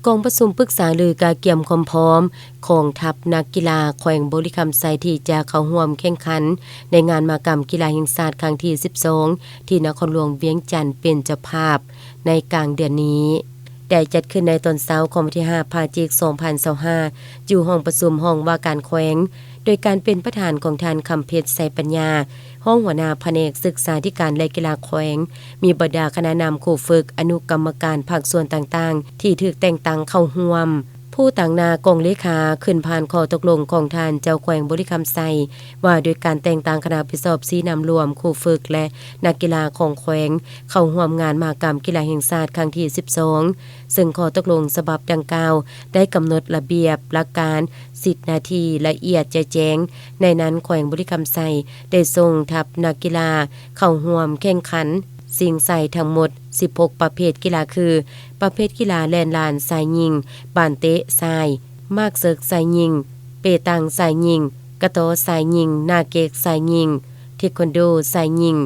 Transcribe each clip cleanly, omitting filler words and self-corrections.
กองประชุมปรึกษารือการเกี่ยมความพร้อมของทัพนักกีฬาแขวงบริคำไซที่จะเข้าร่วมแข่งขันในงานมหกรรมกีฬาแห่งชาติครั้งที่ 12 ที่นครหลวงเวียงจันทน์เป็นเจ้าภาพในกลางเดือนนี้ได้จัดขึ้นในตอนเช้าของวันที่ 5 พฤศจิกายน 2025 อยู่ห้องประชุมห้องว่าการแขวงโดยการเป็นประธานของท่านคำเพชรไสปัญญาห้องหัวหน้าแผนกศึกษาธิการและกีฬาแขวงมีบรรดาคณะนำครูฝึกอนุกรรมการภาคส่วนต่างๆที่ถูกแต่งตั้งเข้าร่วมผู้ต่างหน้ากองเลขาขึ้นผ่านข้อตกลงของท่านเจ้าแขวงบริคำไซว่าโดยการแต่งตั้งคณะผู้สอบสีนำรวมครูฝึกและนักกีฬาของแขวงเข้าร่วมงานมหกรรมกีฬาแห่งชาติครั้งที่ 12 ซึ่งข้อตกลงฉบับดังกล่าวได้กำหนดระเบียบหลักการ10 นาทีละเอียดแจ้งในนั้นแขวงบริคำไซได้ส่งทัพนักกีฬาเข้าร่วมแข่งขันสิ่งใส่ทั้งหมด16ประเภทกีฬาคือประเภทกีฬาแล่นลานสายยิงบานเตะทรายมากเซิกสายยิงเปตังสายยิงกระโตสายยิงนาเกกสายยิงเทควันโดสายยิง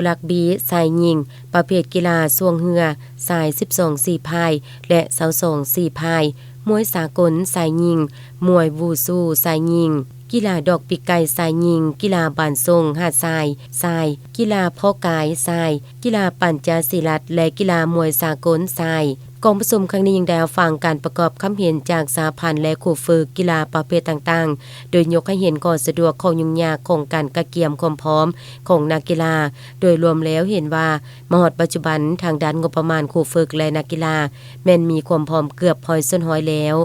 รักบีสายยิงประเภทกีฬาสวงเรือสาย12สี่พายและเสา2สี่พายมวยสากลสายยิงมวยวูซูสายยิงกีฬาดอกปีกไก่สายยิงกีฬาบานทรงหาดทรายกีฬาเพาะกายทรายกีฬาปั่นจักรศิลัดและกีฬามวยสากลทรายกองประชุมครั้งนี้ยังได้ฟังการประกอบคำเห็นจากสหพันธ์และครูฝึกกีฬาประเภทต่างๆโดยยกให้เห็นข้อสะดวกของยุ่งยากของการกระเกียมความพร้อมของนักกีฬาโดยรวมแล้วเห็นว่ามหอดปัจจุบันทางด้านงบประมาณครูฝึกและนักกีฬาแม้นมีความพร้อมเกือบพอยส้นห้อยแล้ว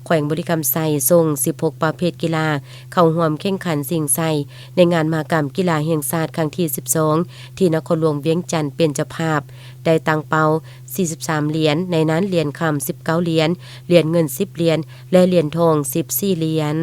แขวงบริคำไซส่ง16ประเภทกีฬาเข้าร่วมแข่งขันสิ่งใส่ในงานมหกรรมกีฬาแห่งชาติครั้งที่ 12 ที่นครหลวงเวียงจันทน์เป็นเจ้าภาพได้ตั้งเป้า43เหรียญในนั้นเหรียญคำ19เหรียญเหรียญเงิน10เหรียญและเหรียญทอง14เหรียญ